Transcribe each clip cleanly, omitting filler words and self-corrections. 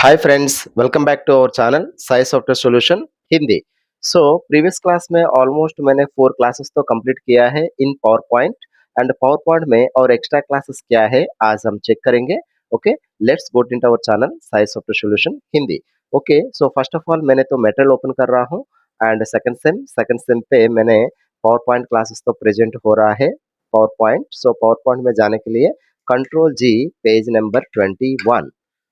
Hi friends, welcome back to our channel Sai software solution Hindi. So previous class में almost मैंने 4 classes तो complete किया है in power point and power point में और एक्स्ट्रा क्लासेस क्या है आज हम चेक करेंगे। Okay, let's go into our channel Sai software solution Hindi. Okay, so first of all मैंने तो मटेरियल ओपन कर रहा हूँ एंड सेकंड सेम पे मैंने पावर पॉइंट क्लासेस तो प्रेजेंट हो रहा है power point. So power point में जाने के लिए control G, page number 21।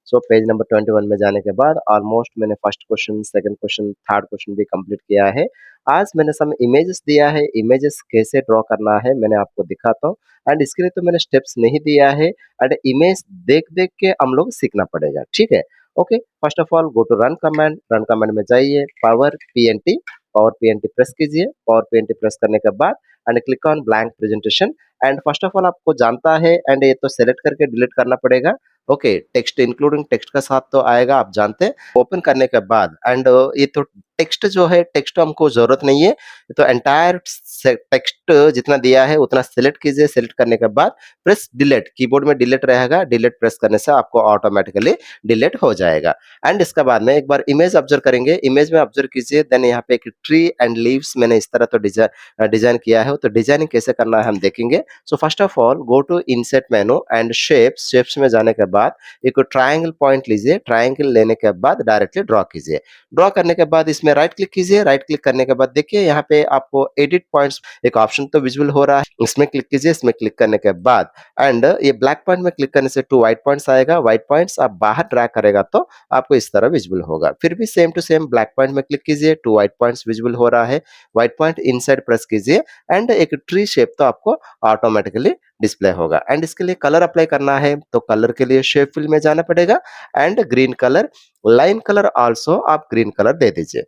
So page number 21 में जाने के बाद ऑलमोस्ट मैंने first question, second question, third question भी कंप्लीट किया है। आज मैंने सम इमेजेस दिया है, इमेजेस कैसे ड्रॉ करना है मैंने आपको दिखाता हूँ एंड इसके लिए तो मैंने स्टेप्स नहीं दिया है एंड इमेज देख-देख के हम लोग सीखना पड़ेगा, ठीक है? Okay, first of all go to run command में जाइए, पावर पीएनटी प्रेस कीजिए, पावर पीएनटी प्रेस करने के बाद and click on blank presentation and first of all आपको जानता है एंड ये तो सेलेक्ट करके डिलीट करना पड़ेगा। ओके, टेक्स्ट इंक्लूडिंग टेक्स्ट का साथ तो आएगा, आप जानते हैं। ओपन करने के बाद एंड ये तो टेक्स्ट जो है, टेक्स्ट हमको ज़रूरत नहीं है। ये तो एंटायर से टेक्स्ट जितना दिया है उतना सेलेक्ट कीजिए। सेलेक्ट करने के बाद प्रेस डिलीट, कीबोर्ड में डिलीट रहेगा, डिलीट प्रेस करने से आपको ऑटोमेटिकली डिलीट हो जाएगा। एंड इसके बाद में एक बार इमेज ऑब्जर्व करेंगे, इमेज में ऑब्जर्व कीजिए। देन यहाँ पे एक ट्री एंड लीव्स मैंने इस तरह तो डिज़ाइन किया है, तो डिज़ाइनिंग कैसे करना है हम देखेंगे। So first of all go to insert menu and shapes में जाने के बाद एक ट्रायंगल पॉइंट लीजिए। ट्रायंगल लेने के बाद डायरेक्टली ड्रॉ कीजिए। ड्रॉ करने के बाद इसमें राइट क्लिक कीजिए। राइट क्लिक करने के बाद देखिए यहाँ पे आपको एडिट पॉइंट्स एक ऑप्शन तो विजुअल हो रहा है, इसमें क्लिक कीजिए। इसमें क्लिक करने के बाद एंड ये ब्लैक पॉइंट में क्लिक करने से 2 व्हाइट पॉइंट्स आएगा। व्हाइट पॉइंट्स आप बाहर ड्रैग करेगा तो आपको इस तरह विजुअल होगा। फिर भी same to same black point में क्लिक कीजिए, 2 व्हाइट पॉइंट्स विजुअल हो रहा है। व्हाइट पॉइंट इनसाइड प्रेस कीजिए एंड एक ट्री शेप तो आपको ऑटोमेटिकली डिस्प्ले होगा। एंड इसके लिए कलर अप्लाई करना है तो कलर के लिए शेप फिल में जाना पड़ेगा and green colour, line colour also आप ग्रीन कलर दे दीजिए।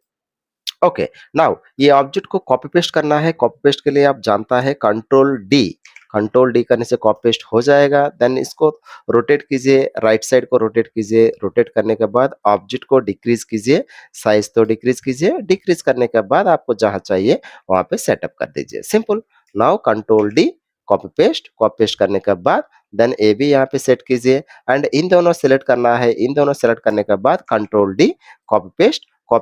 ओके, नाउ ये ऑब्जेक्ट को कॉपी पेस्ट करना है। कॉपी पेस्ट के लिए आप जानता है कंट्रोल डी करने से कॉपी पेस्ट हो जाएगा। देन इसको रोटेट कीजिए, राइट साइड को रोटेट कीजिए। रोटेट करने के बाद ऑब्जेक्ट को डिक्रीज कीजिए, साइज तो डिक्रीज कीजिए। डिक्रीज करने के बाद आपको जहां चाहिए वहां पे सेटअप कर दीजिए, simple. Now control D, copy paste करने के बाद देन ए भी यहाँ पे सेट कीजिए एंड इन दोनों सेलेक्ट करना है। इन दोनों सेलेक्ट करने के बाद कंट्रोल डी, कॉपी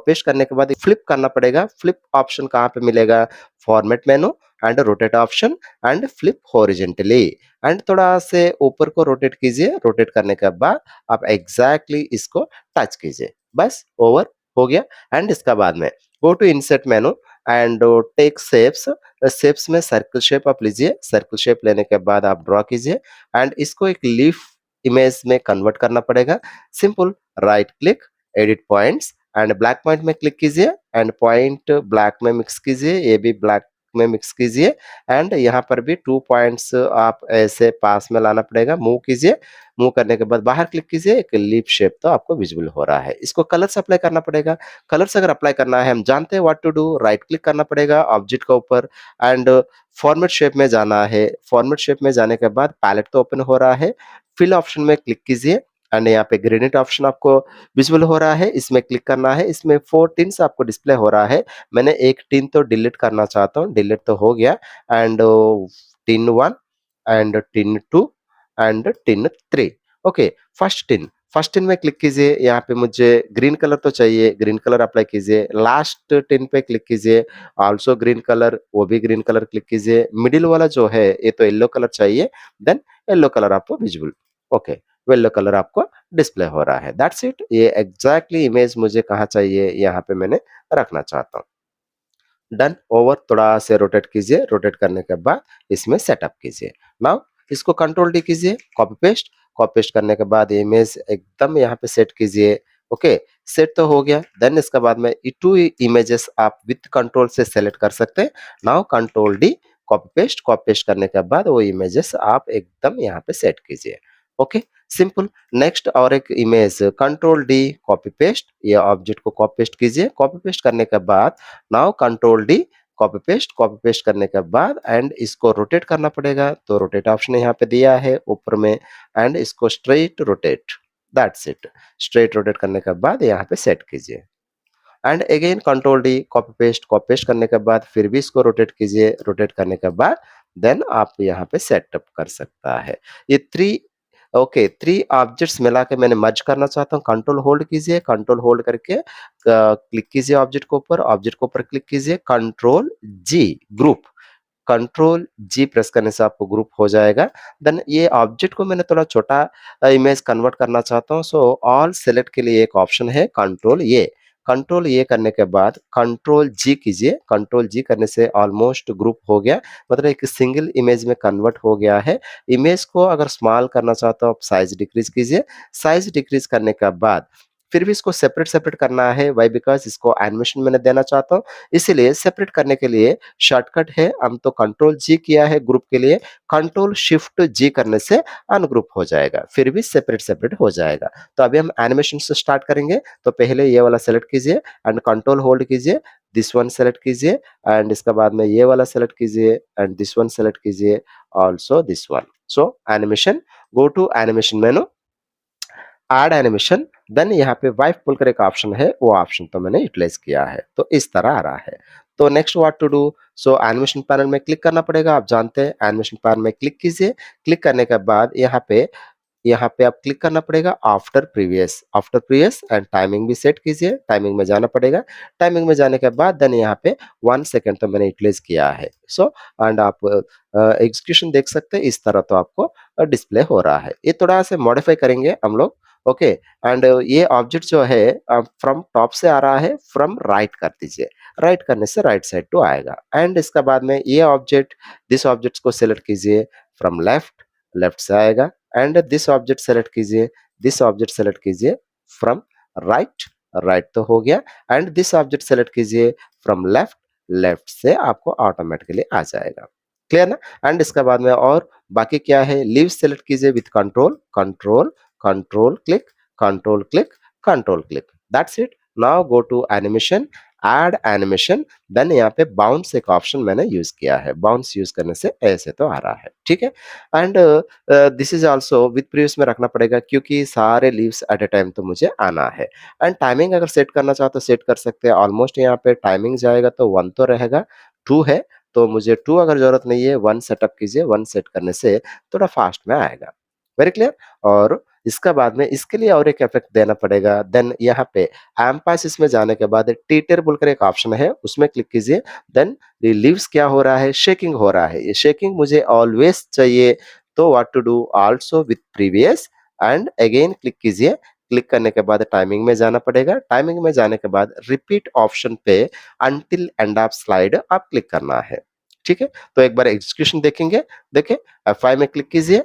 पेस्ट करने के बाद फ्लिप करना पड़ेगा। फ्लिप ऑप्शन कहाँ पे मिलेगा? Format menu and rotate option and flip horizontally and थोड़ा से ऊपर को रोटेट कीजिए। रोटेट करने के बाद आप एग्जैक्टली इसको टच कीजिए, बस ओवर हो गया। एंड इसका बाद में go to insert menu and take shapes में सर्कल शेप आप लीजिए। सर्कल शेप लेने के बाद आप ड्रॉ कीजिए एंड इसको एक लीफ इमेज में कन्वर्ट करना पड़ेगा, simple. Right click, edit points and black point में क्लिक कीजिए एंड पॉइंट ब्लैक में मिक्स कीजिए। ये भी ब्लैक में मिक्स कीजिए एंड यहाँ पर भी 2 पॉइंट्स आप ऐसे पास में लाना पड़ेगा। मूव कीजिए, मूव करने के बाद बाहर क्लिक कीजिए। एक लीफ शेप तो आपको विजिबल हो रहा है। इसको कलर्स अप्लाई करना पड़ेगा। कलर्स अगर अप्लाई करना है हम जानते हैं what to do. Right click करना पड़ेगा ऑब्जेक्ट के ऊपर एंड फॉर्मेट शेप में जाना है। फॉर्मेट शेप में जाने के बाद पैलेट तो ओपन हो रहा है। फिल ऑप्शन में क्लिक कीजिए एंड यहाँ पे ग्रेडिएंट ऑप्शन आपको विजुअल हो रहा है, इसमें क्लिक करना है। इसमें 4 टिन्स आपको डिस्प्ले हो रहा है। मैंने एक टिन तो डिलीट करना चाहता हूँ, डिलीट तो हो गया and tin 1 and tin 2 and tin 3। Okay, first tin में क्लिक कीजिए। यहाँ पे मुझे ग्रीन कलर तो चाहिए, ग्रीन कलर अप्लाई कीजिए। लास्ट टिन पे क्लिक कीजिए, आल्सो ग्रीन कलर, वो भी ग्रीन कलर क्लिक कीजिए। मिडिल वाला जो है ये तो येलो कलर चाहिए, देन येलो कलर आपको विजुअल। ओके, येलो कलर आपको डिस्प्ले हो रहा है, दैट्स इट। ये एग्जैक्टली इमेज मुझे कहाँ चाहिए यहाँ पे मैंने रखना चाहता हूँ। डन, ओवर, थोड़ा से रोटेट कीजिए। रोटेट करने के बाद इसमें सेटअप कीजिए। नाउ इसको कंट्रोल डी कीजिए, कॉपी पेस्ट करने के बाद इमेज एकदम यहाँ पे सेट कीजिए। ओके, सेट तो हो गया। देन इसके बाद में 2 इमेजेस आप विथ कंट्रोल से सेलेक्ट कर सकते हैं। Now control D, copy paste करने के बाद वो इमेजेस आप एकदम यहाँ पे सेट कीजिए। Okay, simple. नेक्स्ट और एक इमेज कंट्रोल डी, ये ऑब्जेक्ट को कॉपी पेस्ट कीजिए। कॉपी पेस्ट करने के बाद now control D, copy paste करने के बाद एंड इसको रोटेट करना पड़ेगा, तो रोटेट ऑप्शन यहाँ पे दिया है ऊपर में एंड इसको straight rotate, that's it. Straight rotate करने के बाद यहाँ पे सेट कीजिए and again control D, copy paste करने के बाद फिर भी इसको रोटेट कीजिए। रोटेट करने के बाद देन आप यहाँ पे सेटअप कर सकता है। ये 3 ओके, 3 ऑब्जेक्ट्स मिला के मैंने मर्ज करना चाहता हूँ, कंट्रोल होल्ड कीजिए, कंट्रोल होल्ड करके क्लिक कीजिए ऑब्जेक्ट के ऊपर क्लिक कीजिए, कंट्रोल जी ग्रुप, कंट्रोल जी प्रेस करने से आपको ग्रुप हो जाएगा। देन ये ऑब्जेक्ट को मैंने थोड़ा छोटा इमेज कन्वर्ट करना चाहता हूँ, सो ऑल सेलेक्ट के लिए एक ऑप्शन है कंट्रोल ए। कंट्रोल ए करने के बाद कंट्रोल जी कीजिए, कंट्रोल जी करने से ऑलमोस्ट ग्रुप हो गया, मतलब एक सिंगल इमेज में कन्वर्ट हो गया है। इमेज को अगर स्मॉल करना चाहते हो आप साइज डिक्रीज कीजिए, साइज डिक्रीज करने के बाद फिर भी इसको सेपरेट करना है, व्हाई बिकॉज़ इसको एनिमेशन मैंने देना चाहता हूँ, इसीलिए सेपरेट करने के लिए शॉर्टकट है, हम तो कंट्रोल जी किया है ग्रुप के लिए, कंट्रोल शिफ्ट जी करने से अनग्रुप हो जाएगा, फिर भी सेपरेट हो जाएगा। तो अभी हम एनिमेशन से स्टार्ट करेंगे, तो पहले ये वाला सेलेक्ट कीजिए एंड कंट्रोल होल्ड कीजिए, दिस वन सेलेक्ट कीजिए एंड इसके बाद में ये वाला सेलेक्ट कीजिए एंड दिस वन सेलेक्ट कीजिए, also this one. So animation, go to animation menu, add animation, then यहाँ पे वाइफ बोलकर एक ऑप्शन है, वो ऑप्शन तो मैंने यूटिलाइज किया है, तो इस तरह आ रहा है। तो next what to do, so animation panel में क्लिक करना पड़ेगा, आप जानते हैं एनिमेशन पैनल में क्लिक कीजिए, क्लिक करने के बाद यहाँ पे आप क्लिक करना पड़ेगा आफ्टर प्रीवियस एंड टाइमिंग भी सेट कीजिए, टाइमिंग में जाना पड़ेगा, टाइमिंग में जाने के बाद देन यहाँ पे 1 सेकंड तो मैंने यूटिलाइज किया है। सो एंड आप एग्जीक्यूशन देख सकते हैं, इस तरह तो आपको डिस्प्ले हो रहा है। ये थोड़ा सा मॉडिफाई करेंगे हम लोग, ओके। एंड ये ऑब्जेक्ट जो है फ्रॉम टॉप से आ रहा है, फ्रॉम राइट कर दीजिए, राइट करने से राइट साइड टू आएगा एंड इसके बाद में ये ऑब्जेक्ट, दिस ऑब्जेक्ट को सिलेक्ट कीजिए, फ्रॉम लेफ्ट, लेफ्ट से आएगा एंड दिस ऑब्जेक्ट सेलेक्ट कीजिए, दिस ऑब्जेक्ट सेलेक्ट कीजिए फ्रॉम राइट, राइट तो हो गया एंड दिस ऑब्जेक्ट सेलेक्ट कीजिए फ्रॉम लेफ्ट, लेफ्ट से आपको ऑटोमेटिकली आ जाएगा। क्लियर ना? एंड इसके बाद में और बाकी क्या है, लीव सेलेक्ट कीजिए with control, control, control click, control click, control click, that's it. Now go to animation, add animation, then यहाँ पे बाउंस एक ऑप्शन मैंने यूज किया है, बाउंस यूज करने से ऐसे तो आ रहा है, ठीक है। And this is also with previous में रखना पड़ेगा क्योंकि सारे लीव्स एट अ टाइम तो मुझे आना है। एंड टाइमिंग अगर सेट करना चाहो तो सेट कर सकते हैं, ऑलमोस्ट यहाँ पे टाइमिंग जाएगा तो 1 तो रहेगा, 2 है तो मुझे 2 अगर जरूरत नहीं है 1 सेटअप कीजिए, 1 सेट करने से थोड़ा फास्ट में आएगा। Very clear. और इसका बाद में इसके लिए और एक इफेक्ट देना पड़ेगा, देन यहाँ पे एम्पासिस में जाने के बाद टीटर बोलकर एक ऑप्शन है, उसमें क्लिक कीजिए, देन ये लीव्स क्या हो रहा है, शेकिंग हो रहा है, ये शेकिंग मुझे ऑलवेज चाहिए, तो what to do, also with previous and again click कीजिए, क्लिक करने के बाद टाइमिंग में जाना पड़ेगा, टाइमिंग में जाने के बाद रिपीट ऑप्शन पे अंटिल एंड ऑफ स्लाइड आप क्लिक करना है, ठीक है। तो एक बार एग्जीक्यूशन देखेंगे, देखिए F5 में क्लिक कीजिए,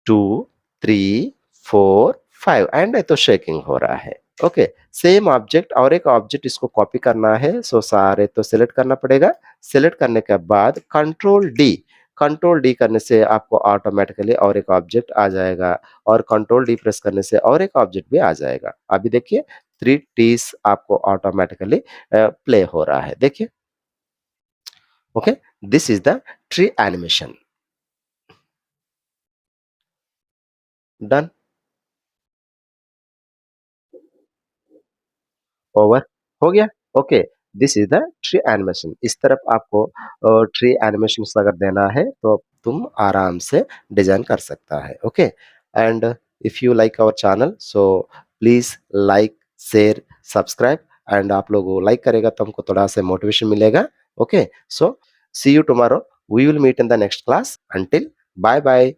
2, 3, 4, 5 एंड तो शेकिंग हो रहा है, ओके। सेम ऑब्जेक्ट और एक ऑब्जेक्ट इसको कॉपी करना है, सो सारे तो सिलेक्ट करना पड़ेगा, सिलेक्ट करने के बाद कंट्रोल डी करने से आपको ऑटोमेटिकली और एक ऑब्जेक्ट आ जाएगा और कंट्रोल डी प्रेस करने से और एक ऑब्जेक्ट भी आ जाएगा। अभी देखिए 3 टीज आपको ऑटोमेटिकली प्ले हो रहा है, देखिए, okay. This is the tree animation, done, over, हो गया, okay. This is the tree animation, इस तरफ आपको ट्री एनिमेशन अगर देना है तो तुम आराम से डिजाइन कर सकता है, okay. And if you like our channel so please like, share, subscribe and आप लोग लाइक करेगा तो हमको थोड़ा सा मोटिवेशन मिलेगा, okay. So see you tomorrow, we will meet in the next class, until bye bye.